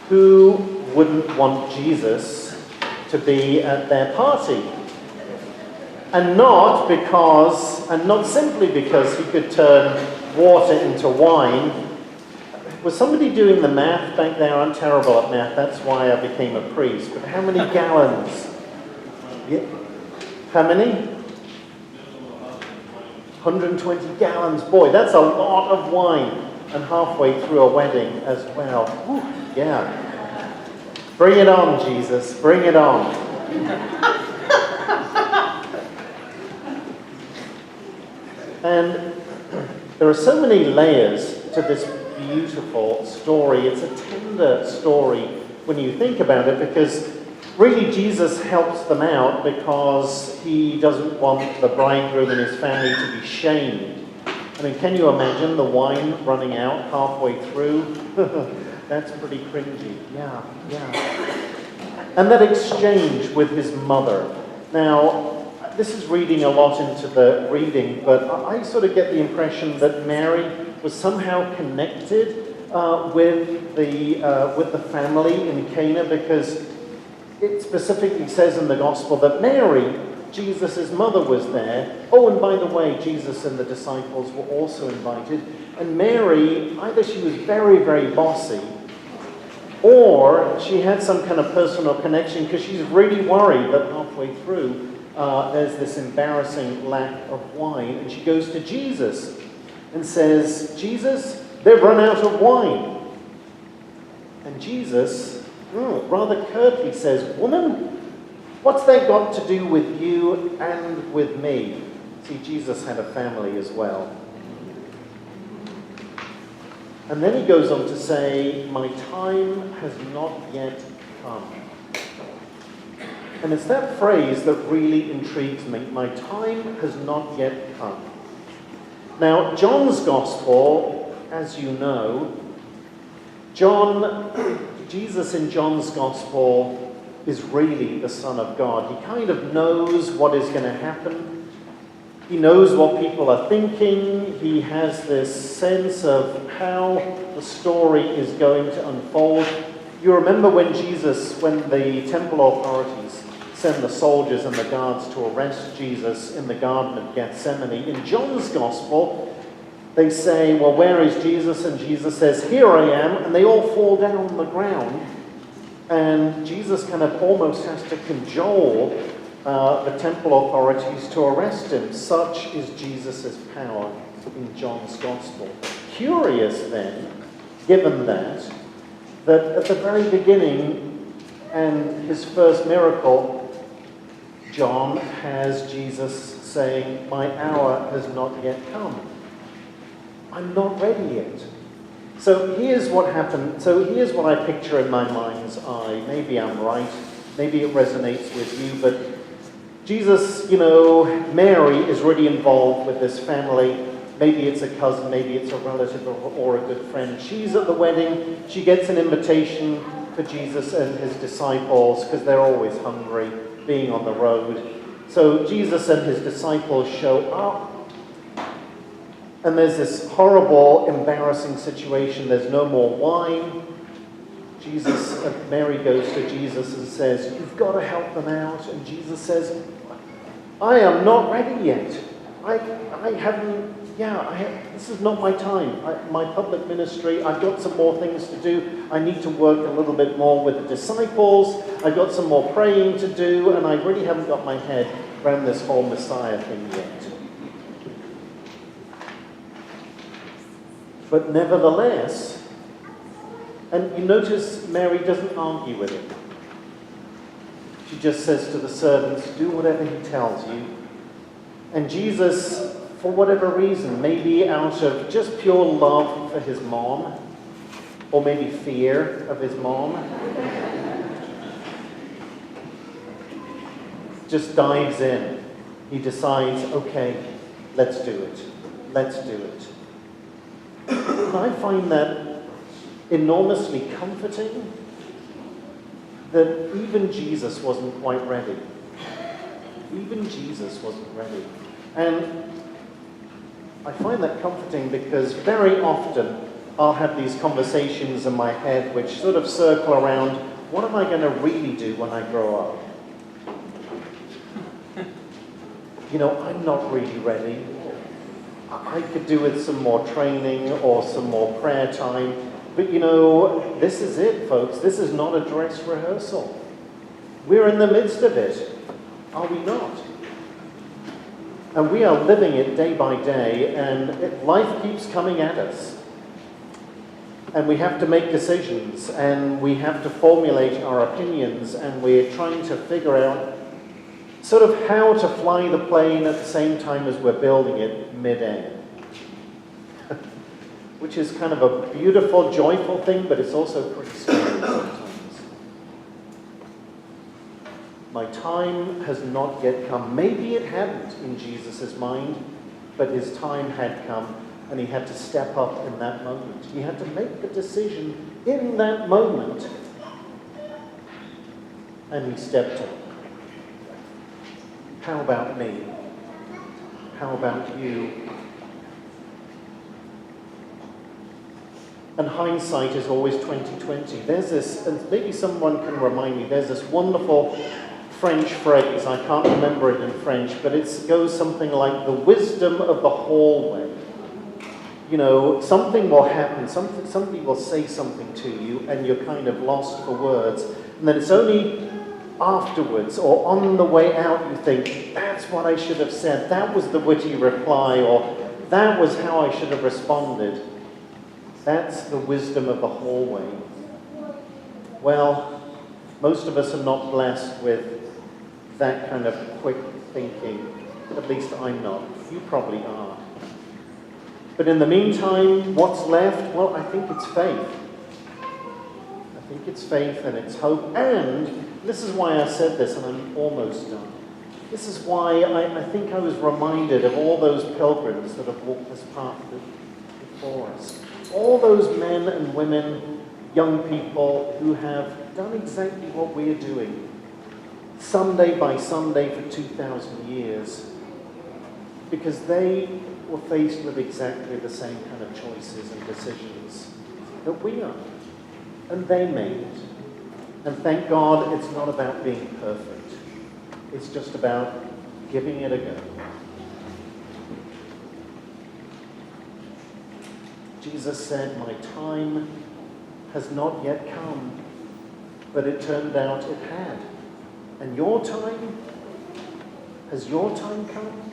Who wouldn't want Jesus to be at their party? And not simply because he could turn water into wine. Was somebody doing the math back there? I'm terrible at math, that's why I became a priest. But how many gallons? Yeah. How many? 120 gallons. Boy, that's a lot of wine. And halfway through a wedding as well. Whew, yeah. Bring it on, Jesus. Bring it on. And there are so many layers to this beautiful story. It's a tender story when you think about it, because really Jesus helps them out because he doesn't want the bridegroom and his family to be shamed. I mean, can you imagine the wine running out halfway through? That's pretty cringy. Yeah. And that exchange with his mother. Now, this is reading a lot into the reading, but I sort of get the impression that Mary was somehow connected with the family in Cana, because it specifically says in the Gospel that Mary, Jesus' mother, was there. Oh, and by the way, Jesus and the disciples were also invited. And Mary, either she was very, very bossy, or she had some kind of personal connection, because she's really worried that halfway through there's this embarrassing lack of wine. And she goes to Jesus and says, Jesus, they've run out of wine. And Jesus, rather curtly says, woman, what's that got to do with you and with me? See, Jesus had a family as well. And then he goes on to say, my time has not yet come. And it's that phrase that really intrigues me. My time has not yet come. Now, John's Gospel, as you know, Jesus in John's Gospel is really the Son of God. He kind of knows what is going to happen. He knows what people are thinking. He has this sense of how the story is going to unfold. You remember when the temple authorities send the soldiers and the guards to arrest Jesus in the Garden of Gethsemane. In John's Gospel, they say, well, where is Jesus? And Jesus says, here I am. And they all fall down on the ground. And Jesus kind of almost has to cajole the temple authorities to arrest him. Such is Jesus' power in John's Gospel. Curious then, given that at the very beginning and his first miracle, John has Jesus saying, my hour has not yet come. I'm not ready yet. So here's what happened. So here's what I picture in my mind's eye. Maybe I'm right. Maybe it resonates with you. But Jesus, Mary is really involved with this family. Maybe it's a cousin, maybe it's a relative or a good friend. She's at the wedding. She gets an invitation for Jesus and his disciples because they're always hungry, being on the road. So Jesus and his disciples show up. And there's this horrible, embarrassing situation. There's no more wine. Mary goes to Jesus and says, you've got to help them out. And Jesus says, I am not ready yet. This is not my time. My public ministry, I've got some more things to do. I need to work a little bit more with the disciples. I've got some more praying to do, and I really haven't got my head around this whole Messiah thing yet. But nevertheless, and you notice Mary doesn't argue with him. She just says to the servants, do whatever he tells you. And Jesus, for whatever reason, maybe out of just pure love for his mom, or maybe fear of his mom, just dives in. He decides, okay, let's do it. Let's do it. And I find that enormously comforting, that even Jesus wasn't quite ready. Even Jesus wasn't ready. And I find that comforting because very often I'll have these conversations in my head which sort of circle around, what am I going to really do when I grow up? I'm not really ready. I could do with some more training or some more prayer time. But this is it, folks. This is not a dress rehearsal. We're in the midst of it. Are we not? And we are living it day by day, and life keeps coming at us. And we have to make decisions, and we have to formulate our opinions, and we're trying to figure out sort of how to fly the plane at the same time as we're building it mid-air. Which is kind of a beautiful, joyful thing, but it's also pretty scary sometimes. My time has not yet come. Maybe it hadn't in Jesus' mind, but his time had come, and he had to step up in that moment. He had to make the decision in that moment, and he stepped up. How about me? How about you? And hindsight is always 20/20. There's this, and maybe someone can remind me, there's this wonderful French phrase, I can't remember it in French, but it goes something like the wisdom of the hallway. Something will happen, somebody will say something to you, and you're kind of lost for words. And then it's only afterwards or on the way out you think, that's what I should have said, that was the witty reply, or that was how I should have responded. That's the wisdom of the hallway. Well, most of us are not blessed with that kind of quick thinking. At least I'm not. You probably are. But in the meantime, what's left? Well, I think it's faith. I think it's faith and it's hope. And this is why I said this, and I'm almost done. This is why I think I was reminded of all those pilgrims that have walked this path before us. All those men and women, young people who have done exactly what we're doing, Sunday by Sunday for 2,000 years, because they were faced with exactly the same kind of choices and decisions that we are, and they made it. And thank God it's not about being perfect. It's just about giving it a go. Jesus said, my time has not yet come, but it turned out it had. And your time? Has your time come?